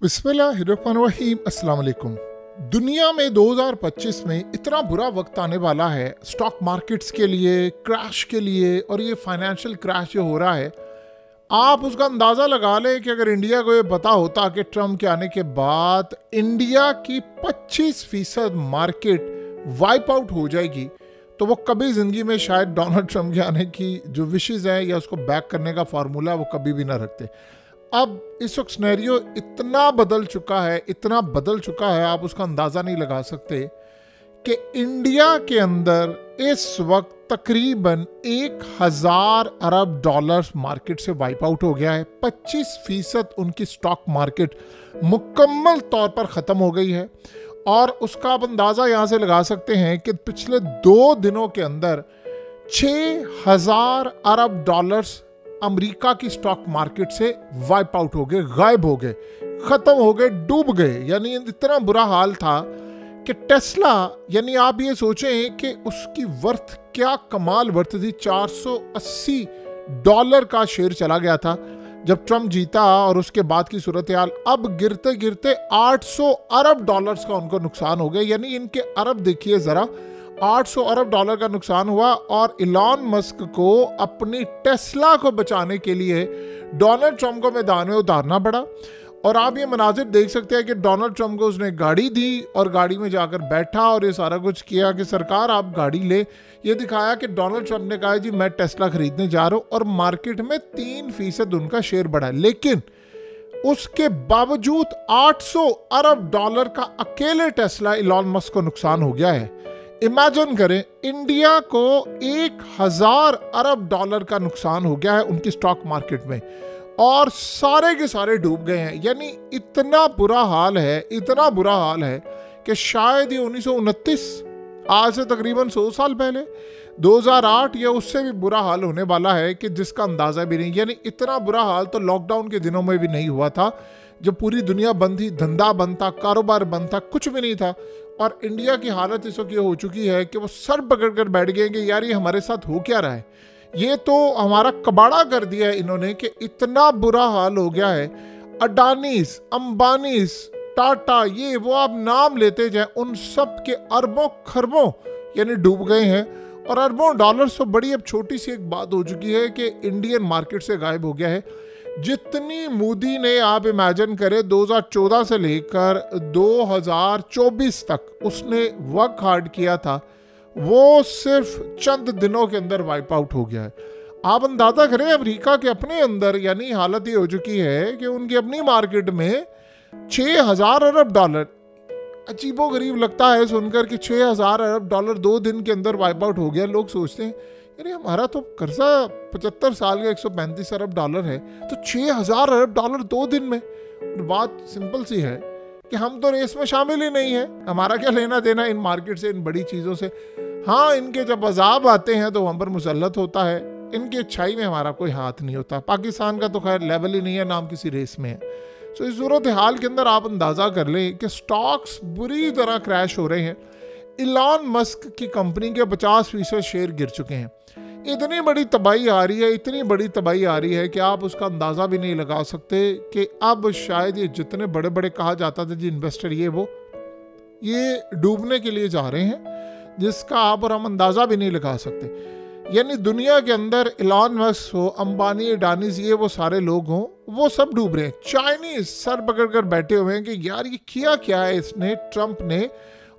बिस्मिल्लाहिर्रहमानिर्रहीम। अस्सलाम वालेकुम। दुनिया में 2025 में इतना बुरा वक्त आने वाला है स्टॉक मार्केट्स के लिए, क्रैश के लिए, और ये फाइनेंशियल क्रैश जो हो रहा है, आप उसका अंदाज़ा लगा लें कि अगर इंडिया को ये पता होता कि ट्रम्प के आने के बाद इंडिया की 25% मार्केट वाइप आउट हो जाएगी, तो वो कभी ज़िंदगी में शायद डोनाल्ड ट्रम्प के आने की जो विशेज़ हैं या उसको बैक करने का फार्मूला है वो कभी भी ना रखते। अब इस वक्त सिनेरियो इतना बदल चुका है, आप उसका अंदाज़ा नहीं लगा सकते कि इंडिया के अंदर इस वक्त तकरीबन 1000 अरब डॉलर्स मार्केट से वाइप आउट हो गया है। 25% उनकी स्टॉक मार्केट मुकम्मल तौर पर ख़त्म हो गई है। और उसका आप अंदाज़ा यहाँ से लगा सकते हैं कि पिछले 2 दिनों के अंदर 6000 अरब डॉलर्स अमेरिका की स्टॉक मार्केट से वाइप आउट हो गए, गायब हो गए, ख़त्म हो गए, डूब गए। यानी इतना बुरा हाल था कि टेस्ला, यानी आप ये सोचें कि उसकी वर्थ क्या कमाल वर्थ थी, $480 का शेयर चला गया था जब ट्रम्प जीता, और उसके बाद की सूरत हाल अब गिरते गिरते 800 अरब डॉलर्स का उनको नुकसान हो गया। यानी इनके अरब देखिए ज़रा, 800 अरब डॉलर का नुकसान हुआ। और इलॉन मस्क को अपनी टेस्ला को बचाने के लिए डोनाल्ड ट्रम्प को मैदान में उतारना पड़ा। और आप ये मनाजिर देख सकते हैं कि डोनाल्ड ट्रम्प को उसने गाड़ी दी और गाड़ी में जाकर बैठा और ये सारा कुछ किया कि सरकार आप गाड़ी ले। ये दिखाया कि डोनाल्ड ट्रम्प ने कहा जी मैं टेस्ला खरीदने जा रहा हूँ, और मार्केट में 3% उनका शेयर बढ़ा। लेकिन उसके बावजूद 800 अरब डॉलर का अकेले टेस्ला इलॉन मस्क को नुकसान हो गया है। इमेजिन करें, इंडिया को 1000 अरब डॉलर का नुकसान हो गया है उनकी स्टॉक मार्केट में, और सारे के सारे डूब गए हैं। यानी इतना बुरा हाल है कि शायद ये 1929, आज से तकरीबन 100 साल पहले, 2008 या उससे भी बुरा हाल होने वाला है कि जिसका अंदाज़ा भी नहीं। यानी इतना बुरा हाल तो लॉकडाउन के दिनों में भी नहीं हुआ था, जब पूरी दुनिया बंद थी, धंधा बंद था, कारोबार बंद था, कुछ भी नहीं था। और इंडिया की हालत इस वक्त ये हो चुकी है कि वो सर पकड़ कर बैठ गए कि यार ये हमारे साथ हो क्या रहा है, ये तो हमारा कबाड़ा कर दिया है इन्होंने, कि इतना बुरा हाल हो गया है। अडानीस, अंबानीस, टाटा, ये वो आप नाम लेते जाए, उन सब के अरबों खरबों यानी डूब गए हैं। और अरबों डॉलर्स तो बड़ी अब छोटी सी एक बात हो चुकी है कि इंडियन मार्केट से गायब हो गया है। जितनी मोदी ने, आप इमेजिन करें, 2014 से लेकर 2024 तक उसने वर्क हार्ड किया था, वो सिर्फ चंद दिनों के अंदर वाइप आउट हो गया है। आप अंदाज़ा करें अमेरिका के अपने अंदर, यानी हालत ये हो चुकी है कि उनकी अपनी मार्केट में 6000 अरब डॉलर, अजीबो गरीब लगता है सुनकर कि 6000 अरब डॉलर 2 दिन के अंदर वाइप आउट हो गया। लोग सोचते हैं यानी हमारा तो कर्जा 75 साल का 135 अरब डॉलर है, तो 6000 अरब डॉलर 2 दिन में। बात सिंपल सी है कि हम तो रेस में शामिल ही नहीं है, हमारा क्या लेना देना इन मार्केट से, इन बड़ी चीज़ों से। हाँ, इनके जब अजाब आते हैं तो हम पर मुसल्लत होता है, इनकी अच्छाई में हमारा कोई हाथ नहीं होता। पाकिस्तान का तो खैर लेवल ही नहीं है, नाम किसी रेस में है। सो इस सूरत हाल के अंदर आप अंदाज़ा कर लें कि स्टॉक्स बुरी तरह क्रैश हो रहे हैं। इलॉन मस्क की कंपनी के 50% शेयर गिर चुके हैं। इतनी बड़ी तबाही आ रही है कि आप उसका अंदाज़ा भी नहीं लगा सकते कि अब शायद ये जितने बड़े बड़े कहा जाता था जी इन्वेस्टर ये डूबने के लिए जा रहे हैं, जिसका आप और हम अंदाज़ा भी नहीं लगा सकते। यानी दुनिया के अंदर इलॉन मस्क हो, अंबानी, अडानीज, ये वो सारे लोग हों, वो सब डूब रहे हैं। चाइनीज सर पकड़ कर बैठे हुए हैं कि यार ये किया क्या है इसने, ट्रम्प ने।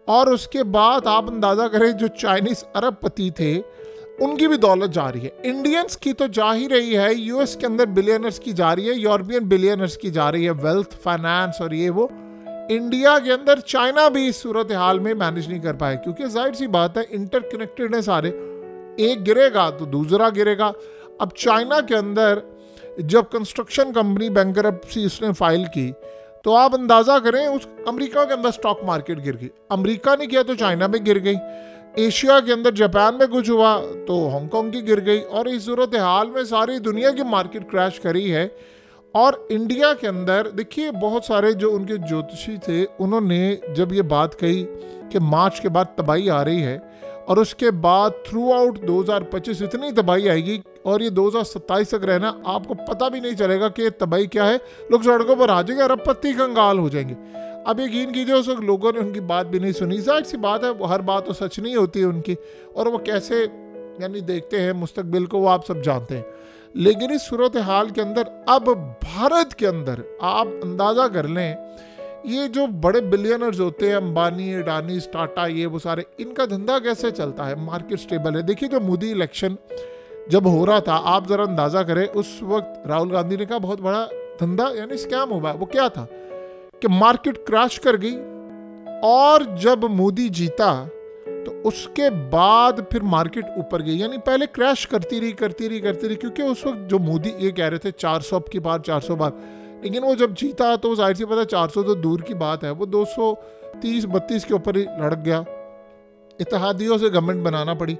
और उसके बाद आप अंदाज़ा करें जो चाइनीज अरबपति थे उनकी भी दौलत जा रही है। इंडियंस की तो जा ही रही है, यूएस के अंदर बिलियनर्स की जा रही है, यूरोपियन बिलियनर्स की जा रही है, वेल्थ, फाइनेंस और ये वो। इंडिया के अंदर चाइना भी इस सूरत हाल में मैनेज नहीं कर पाए, क्योंकि जाहिर सी बात है इंटरकनेक्टेड है सारे, एक गिरेगा तो दूसरा गिरेगा। अब चाइना के अंदर जब कंस्ट्रक्शन कंपनी बैंकरप्सी उसने फाइल की, तो आप अंदाज़ा करें उस अमेरिका के अंदर स्टॉक मार्केट गिर गई। अमेरिका ने किया तो चाइना में गिर गई। एशिया के अंदर जापान में कुछ हुआ तो हांगकांग की गिर गई। और इस सूरत हाल में सारी दुनिया की मार्केट क्रैश करी है। और इंडिया के अंदर देखिए बहुत सारे जो उनके ज्योतिषी थे, उन्होंने जब ये बात कही कि मार्च के बाद तबाही आ रही है, और उसके बाद थ्रू आउट 2025 इतनी तबाही आएगी और ये 2027 तक रहना, आपको पता भी नहीं चलेगा कि तबाही क्या है। लोग सड़कों पर आ जाएंगे, अरबपति कंगाल हो जाएंगे। अब यकीन कीजिए उस वक्त लोगों ने उनकी बात भी नहीं सुनी। जाहिर सी बात है, वो हर बात तो सच नहीं होती है उनकी, और वो कैसे यानी देखते हैं मुस्तकबिल को, वो आप सब जानते हैं। लेकिन इस सूरत हाल के अंदर अब भारत के अंदर आप अंदाज़ा कर लें, ये जो बड़े बिलियनर्स होते हैं, अंबानी, अडानी, टाटा, ये वो सारे, इनका धंधा कैसे चलता है? मार्केट स्टेबल है। देखिए जो मोदी इलेक्शन जब हो रहा था, आप ज़रा अंदाज़ा करें, उस वक्त राहुल गांधी ने कहा बहुत बड़ा धंधा यानी स्कैम हुआ। वो क्या था कि मार्केट क्रैश कर गई, और जब मोदी जीता तो उसके बाद फिर मार्केट ऊपर गई। यानी पहले क्रैश करती रही, क्योंकि उस वक्त जो मोदी ये कह रहे थे 400 की बार, 400 बार, लेकिन वो जब जीता तो जाहिर सी पता 400 तो दूर की बात है, वो 230-32 के ऊपर ही लड़क गया। इत्तेहादियों से गवर्नमेंट बनाना पड़ी।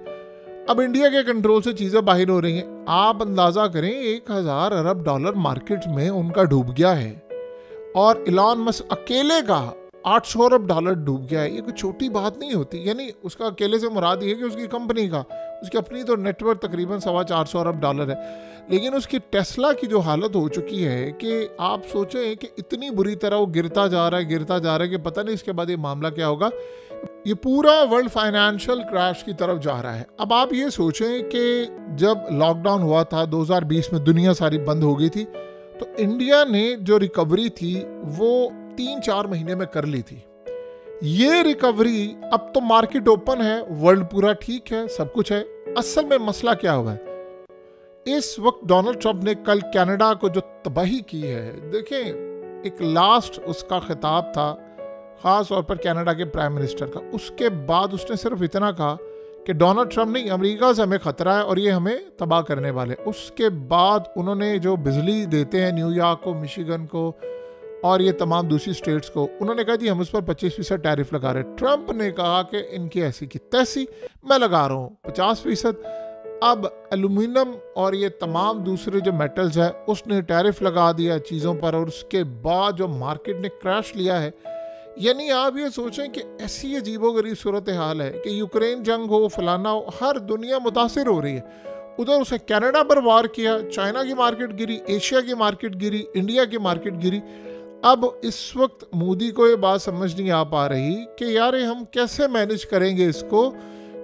अब इंडिया के कंट्रोल से चीज़ें बाहर हो रही हैं। आप अंदाज़ा करें 1000 अरब डॉलर मार्केट में उनका डूब गया है, और इलॉन मस्क अकेले का 800 अरब डॉलर डूब गया है। ये कोई छोटी बात नहीं होती। यानी उसका अकेले से मुराद ये है कि उसकी कंपनी का, उसकी अपनी तो नेटवर्क तकरीबन 425 अरब डॉलर है। लेकिन उसकी टेस्ला की जो हालत हो चुकी है कि आप सोचें कि इतनी बुरी तरह वो गिरता जा रहा है कि पता नहीं इसके बाद ये मामला क्या होगा। ये पूरा वर्ल्ड फाइनेंशियल क्रैश की तरफ जा रहा है। अब आप ये सोचें कि जब लॉकडाउन हुआ था 2020 में, दुनिया सारी बंद हो गई थी, तो इंडिया ने जो रिकवरी थी वो 3-4 महीने में कर ली थी। ये रिकवरी, अब तो मार्केट ओपन है, वर्ल्ड पूरा ठीक है, सब कुछ है। असल में मसला क्या हुआ है? इस वक्त डोनाल्ड ट्रंप ने कल कनाडा को जो तबाही की है, देखें एक लास्ट उसका खिताब था ख़ास तौर पर कनाडा के प्राइम मिनिस्टर का। उसके बाद उसने सिर्फ इतना कहा कि डोनाल्ड ट्रंप नहीं, अमेरिका से हमें ख़तरा है और ये हमें तबाह करने वाले। उसके बाद उन्होंने जो बिजली देते हैं न्यूयॉर्क को, मिशिगन को और ये तमाम दूसरी स्टेट्स को, उन्होंने कहा जी हम उस पर 25% टैरिफ लगा रहे हैं। ट्रंप ने कहा कि इनकी ऐसी की तैसी, मैं लगा रहा हूँ 50%। अब एल्यूमिनियम और ये तमाम दूसरे जो मेटल्स है उसने टैरिफ लगा दिया चीज़ों पर, और उसके बाद जो मार्केट ने क्रैश लिया है। यानी आप ये सोचें कि ऐसी अजीबोगरीब सूरत हाल है कि यूक्रेन जंग हो, फलाना हो, हर दुनिया मुतासिर हो रही है। उधर उसे कनाडा पर वार किया, चाइना की मार्केट गिरी, एशिया की मार्केट गिरी, इंडिया की मार्केट गिरी। अब इस वक्त मोदी को ये बात समझ नहीं आ पा रही कि यार हम कैसे मैनेज करेंगे इसको,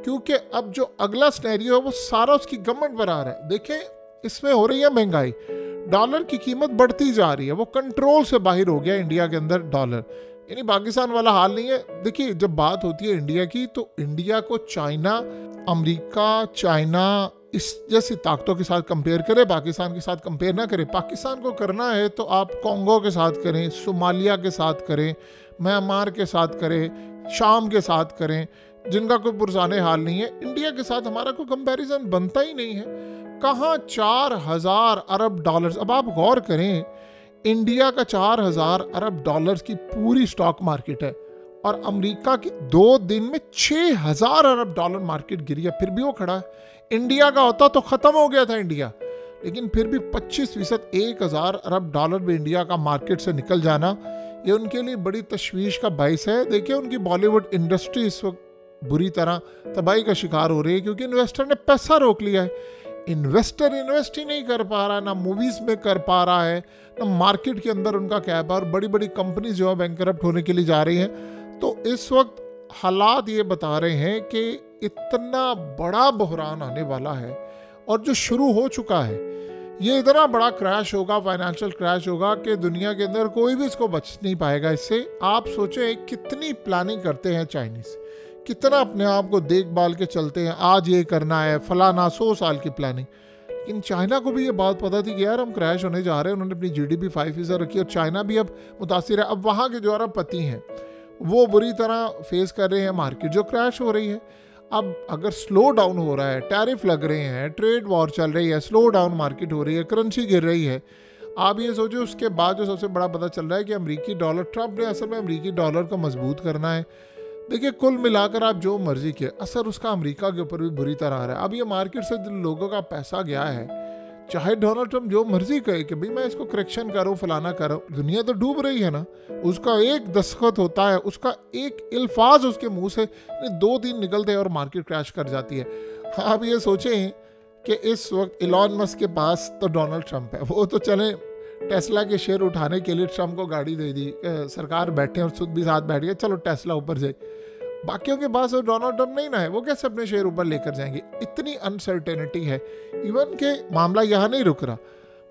क्योंकि अब जो अगला सिनेरियो है वो सारा उसकी गवर्नमेंट पर आ रहा है। देखें इसमें हो रही है महंगाई, डॉलर की कीमत बढ़ती जा रही है, वो कंट्रोल से बाहर हो गया इंडिया के अंदर डॉलर। यानी पाकिस्तान वाला हाल नहीं है। देखिए जब बात होती है इंडिया की, तो इंडिया को चाइना, अमेरिका, चाइना इस जैसी ताकतों के साथ कंपेयर करें, पाकिस्तान के साथ कंपेयर ना करें। पाकिस्तान को करना है तो आप कॉन्गो के साथ करें, सोमालिया के साथ करें, म्यांमार के साथ करें, शाम के साथ करें, जिनका कोई पुरजाने हाल नहीं है। इंडिया के साथ हमारा कोई कंपैरिजन बनता ही नहीं है। कहाँ 4000 अरब डॉलर्स। अब आप गौर करें, इंडिया का 4000 अरब डॉलर्स की पूरी स्टॉक मार्केट है, और अमेरिका की 2 दिन में 6000 अरब डॉलर मार्केट गिरी है, फिर भी वो खड़ा है। इंडिया का होता तो ख़त्म हो गया था इंडिया, लेकिन फिर भी 25%, 1000 अरब डॉलर भी इंडिया का मार्केट से निकल जाना, ये उनके लिए बड़ी तशवीश का बाइस है। देखिए उनकी बॉलीवुड इंडस्ट्री इस वक्त बुरी तरह तबाही का शिकार हो रही है, क्योंकि इन्वेस्टर ने पैसा रोक लिया है। इन्वेस्टर इन्वेस्ट ही नहीं कर पा रहा है, ना मूवीज़ में कर पा रहा है, ना मार्केट के अंदर उनका कैप है, और बड़ी बड़ी कंपनीज जो है बैंकरप्ट होने के लिए जा रही हैं। तो इस वक्त हालात ये बता रहे हैं कि इतना बड़ा बहरान आने वाला है, और जो शुरू हो चुका है, ये इतना बड़ा क्रैश होगा, फाइनेंशियल क्रैश होगा कि दुनिया के अंदर कोई भी इसको बच नहीं पाएगा इससे। आप सोचें कितनी प्लानिंग करते हैं चाइनीज़, कितना अपने आप को देखभाल के चलते हैं, आज ये करना है फलाना, 100 साल की प्लानिंग। लेकिन चाइना को भी ये बात पता थी कि यार हम क्रैश होने जा रहे हैं। उन्होंने अपनी जीडीपी 5% रखी, और चाइना भी अब मुतासिर है। अब वहाँ के जो अरबपति हैं वो बुरी तरह फेस कर रहे हैं मार्केट जो क्रैश हो रही है। अब अगर स्लो डाउन हो रहा है, टैरिफ लग रहे हैं, ट्रेड वॉर चल रही है, स्लो डाउन मार्केट हो रही है, करेंसी गिर रही है, आप ये सोचो उसके बाद जो सबसे बड़ा पता चल रहा है कि अमेरिकी डॉलर, ट्रंप ने असल में अमेरिकी डॉलर को मजबूत करना है। देखिए कुल मिलाकर आप जो मर्जी किए, असर उसका अमेरिका के ऊपर भी बुरी तरह आ रहा है। अब ये मार्केट से लोगों का पैसा गया है, चाहे डोनाल्ड ट्रंप जो मर्जी कहे कि भाई मैं इसको करेक्शन कर रहा हूँ, फलाना कर रहा हूँ, दुनिया तो डूब रही है ना। उसका एक दस्तखत होता है, उसका एक अल्फाज उसके मुंह से 2-3 निकलते हैं और मार्केट क्रैश कर जाती है। आप ये सोचें कि इस वक्त इलॉन मस्क के पास तो डोनाल्ड ट्रंप है, वो तो चले टेस्ला के शेयर उठाने के लिए ट्रंप को गाड़ी दे दी, सरकार बैठे और खुद भी साथ बैठ गए, चलो टेस्ला ऊपर जाए। बाकियों के पास डोनाल्ड ट्रंप नहीं ना है, वो कैसे अपने शेयर ऊपर लेकर जाएंगे? इतनी अनसर्टेनिटी है। इवन के मामला यहाँ नहीं रुक रहा,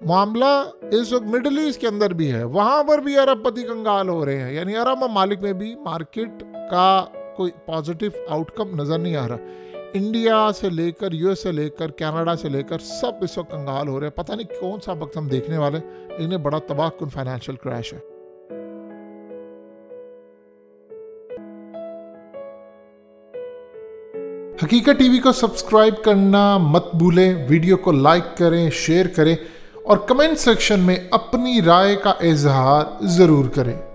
मामला इस वक्त मिडिल ईस्ट के अंदर भी है, वहां पर भी अरबपति कंगाल हो रहे हैं। यानी अरब ममालिक में भी मार्केट का कोई पॉजिटिव आउटकम नजर नहीं आ रहा। इंडिया से लेकर यूएस से लेकर कनाडा से लेकर सब इस वक्त कंगाल हो रहे हैं। पता नहीं कौन सा वक्त हम देखने वाले, इन्हें बड़ा तबाहकुन फाइनेंशियल क्रैश है। हकीकत टीवी को सब्सक्राइब करना मत भूलें, वीडियो को लाइक करें, शेयर करें और कमेंट सेक्शन में अपनी राय का इजहार जरूर करें।